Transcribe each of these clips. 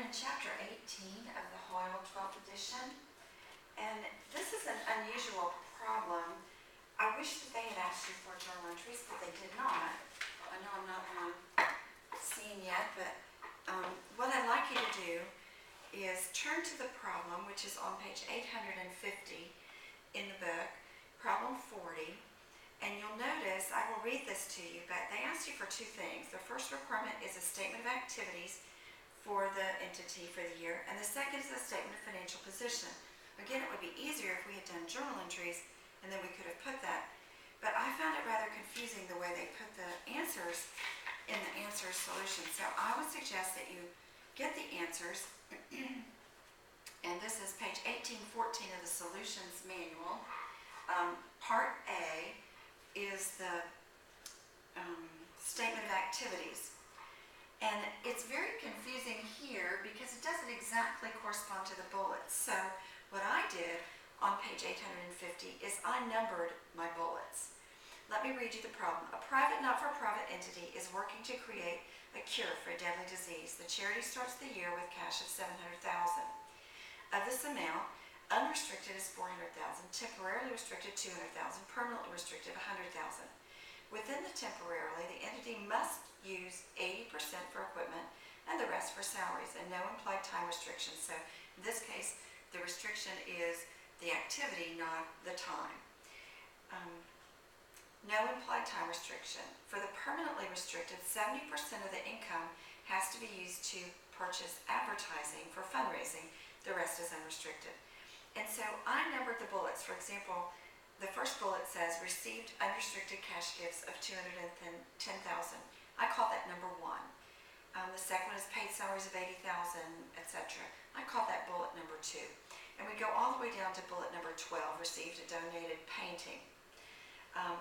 in chapter 18 of the Hoyle 12th edition, and this is an unusual problem. I wish that they had asked you for journal entries, but they did not. I know I'm not on scene yet, but what I'd like you to do is turn to the problem, which is on page 850 in the book, problem 40, and you'll notice, I will read this to you, but they asked you for two things. The first requirement is a statement of activities for the entity for the year, and the second is a statement of financial position. Again, it would be easier if we had done journal entries, and then we could have put that, but I found it rather confusing the way they put the answers in the answer solution. So I would suggest that you get the answers, and this is page 1814 of the Solutions Manual. Part A is the statement of activities. And it's very confusing here because it doesn't exactly correspond to the bullets. So what I did on page 850 is I numbered my bullets. Let me read you the problem. A private, not-for-profit entity is working to create a cure for a deadly disease. The charity starts the year with cash of $700,000. Of this amount, unrestricted is $400,000, temporarily restricted $200,000, permanently restricted $100,000. Within the temporarily, the entity must use 80% for equipment and the rest for salaries, and no implied time restriction. So in this case, the restriction is the activity, not the time. No implied time restriction. For the permanently restricted, 70% of the income has to be used to purchase advertising for fundraising. The rest is unrestricted. And so I numbered the bullets. For example, the first bullet says received unrestricted cash gifts of $210,000. I call that number 1. The second one is paid salaries of $80,000, etc. I call that bullet number 2. And we go all the way down to bullet number 12, received a donated painting.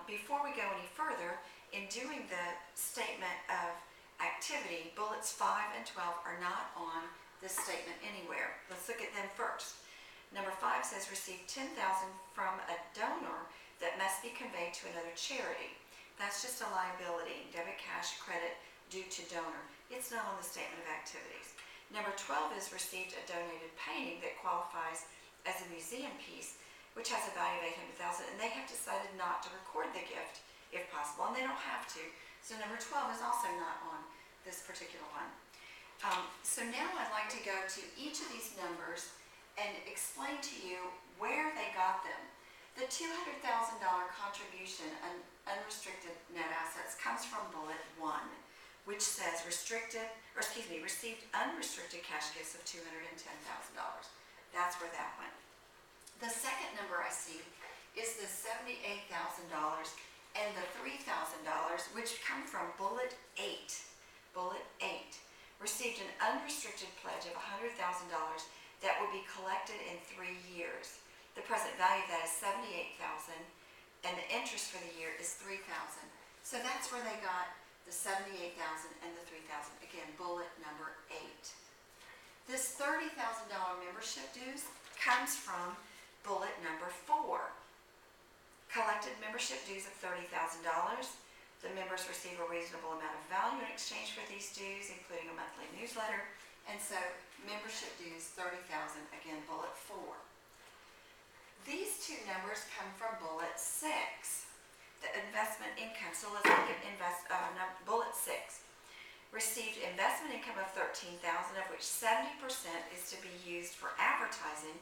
Before we go any further, in doing the statement of activity, bullets 5 and 12 are not on this statement anywhere. Let's look at them first. Number 5 says received $10,000 from a donor that must be conveyed to another charity. That's just a liability, debit, cash, credit due to donor. It's not on the statement of activities. Number 12 is received a donated painting that qualifies as a museum piece, which has a value of $800,000, and they have decided not to record the gift if possible, and they don't have to. So number 12 is also not on this particular one. So now I'd like to go to each of these numbers and explain to you where they got them. The $200,000 contribution and unrestricted net assets comes from bullet 1, which says received unrestricted cash gifts of $210,000. That's where that went. The second number I see is the $78,000 and the $3,000, which come from bullet 8. Bullet 8 received an unrestricted pledge of $100,000 that will be collected in 3 years. The present value of that is $78,000, and the interest for the year is $3,000. So that's where they got the $78,000 and the $3,000. Again, bullet number 8. This $30,000 membership dues comes from bullet number 4. Collected membership dues of $30,000. The members receive a reasonable amount of value in exchange for these dues, including a monthly newsletter. And so membership dues, $30,000, again, bullet 4. These two numbers come from bullet 6, the investment income. So let's look at bullet 6. Received investment income of $13,000, of which 70% is to be used for advertising.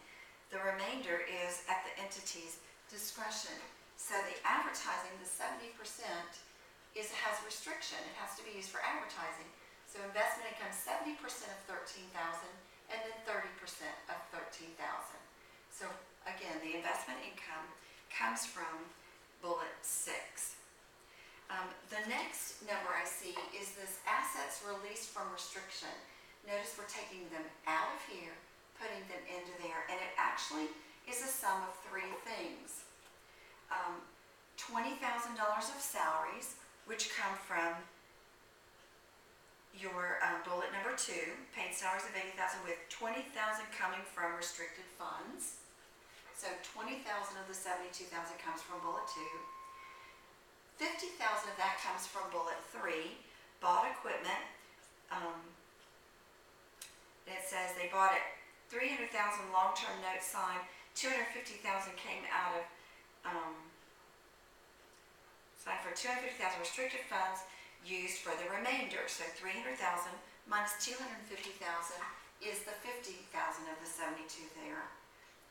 The remainder is at the entity's discretion. So the advertising, the 70%, has restriction. It has to be used for advertising. So investment income, 70% of $13,000, and then 30% of $13,000. So again, the investment income comes from bullet 6. The next number I see is this assets released from restriction. Notice we're taking them out of here, putting them into there, and it actually is a sum of 3 things. $20,000 of salaries, which come from your bullet number 2, paid salaries of $80,000, with $20,000 coming from restricted funds. So $20,000 of the $72,000 comes from bullet 2. $50,000 of that comes from bullet 3, bought equipment. It says they bought it, 300,000 long-term note signed, 250,000 came out of, signed for 250,000 restricted funds used for the remainder. So 300,000 minus 250,000 is the 50,000 of the 72 there.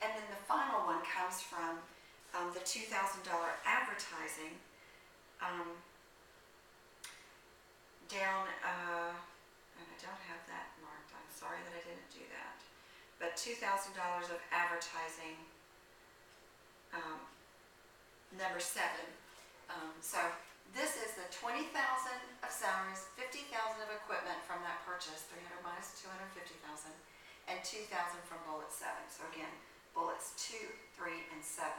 And then the final one comes from the $2,000 advertising down, and I don't have that marked. I'm sorry that I didn't do that. But $2,000 of advertising, number 7. So this is the 20,000 of salaries, 50,000 of equipment from that purchase, 300 minus 250,000, and 2,000 from bullet 7. So again, bullets 2, 3, and 7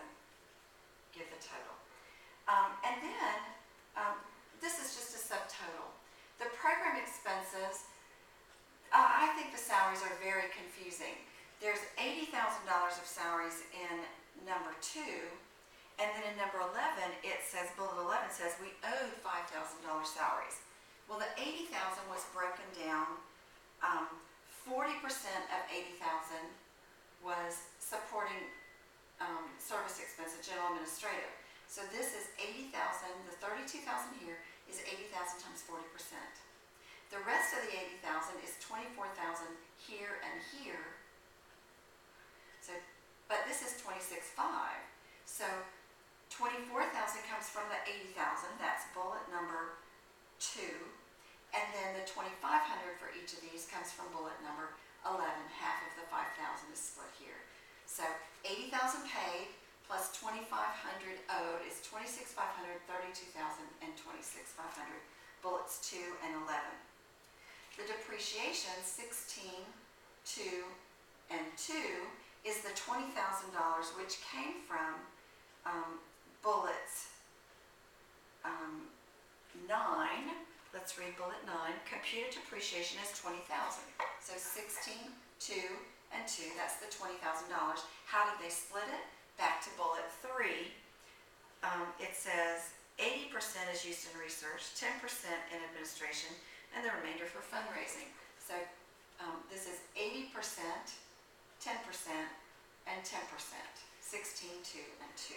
give the total. And then this is just a subtotal. The program expenses, I think the salaries are very confusing. There's $80,000 of salaries in number 2, and then in number 11, it says, bullet 11 says we owed $5,000 salaries. Well, the $80,000 was broken down. 40% of $80,000 was supporting service expenses, general administrative. So this is $80,000, the $32,000 here is $80,000 times 40%. The rest of the $80,000 is $24,000 here and here. So, but this is $26,500. So 24,000 comes from the 80,000, that's bullet number 2, and then the 2,500 for each of these comes from bullet number 11. Half of the 5,000 is split here. So 80,000 paid plus 2,500 owed is 26,500, 32,000, and 26,500. Bullets 2 and 11. The depreciation 16, 2, and 2 is the $20,000, which came from bullets 9. Let's read bullet 9. Computed depreciation is $20,000. So 16, 2, and 2, that's the $20,000. How did they split it? Back to bullet 3. It says 80% is used in research, 10% in administration, and the remainder for fundraising. So this is 80%, 10%, and 10%. 16, 2, and 2.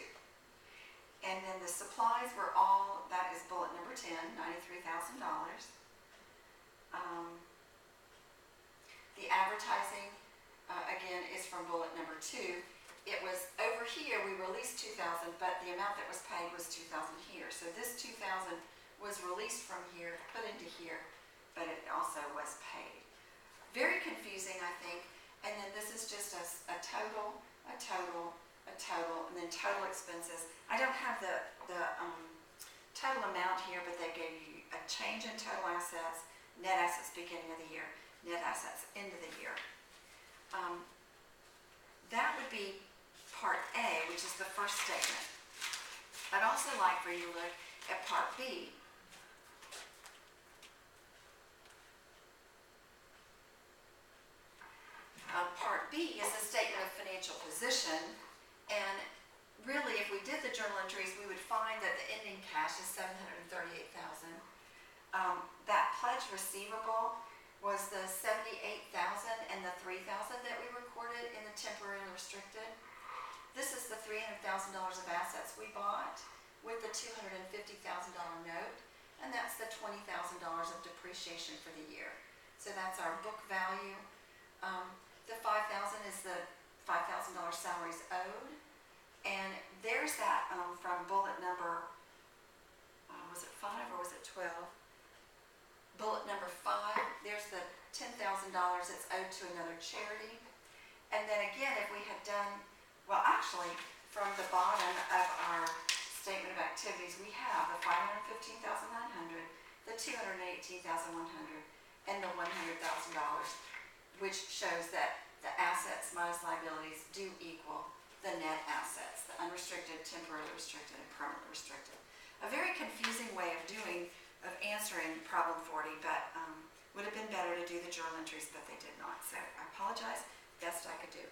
And then the supplies were all, that is bullet number 10, $93,000. The advertising, again, is from bullet number 2. It was over here, we released 2,000, but the amount that was paid was 2,000 here. So this 2,000 was released from here, put into here, but it also was paid. Very confusing, I think. And then this is just a total, a total, a total, and then total expenses. I don't have the total amount here, but they gave you a change in total assets, net assets beginning of the year, net assets end of the year. That would be part A, which is the first statement. I'd also like for you to look at part B. Part B is a statement of financial position, and really, if we did the journal entries, we would find that the ending cash is $738,000. That pledge receivable was the $78,000 and the $3,000 that we recorded in the temporarily restricted. This is the $300,000 of assets we bought with the $250,000 note, and that's the $20,000 of depreciation for the year. So that's our book value. The $5,000 is the $5,000 salaries owed, and there's that from bullet number, was it 5 or was it 12? Bullet number 5, there's the $10,000 that's owed to another charity. And then again, if we had done, well actually, from the bottom of our statement of activities, we have the $515,900, the $218,100, and the $100,000, which shows that the assets minus liabilities do equal the net assets, the unrestricted, temporarily restricted, and permanently restricted. A very confusing way of answering problem 40, but would have been better to do the journal entries, but they did not. So I apologize, best I could do.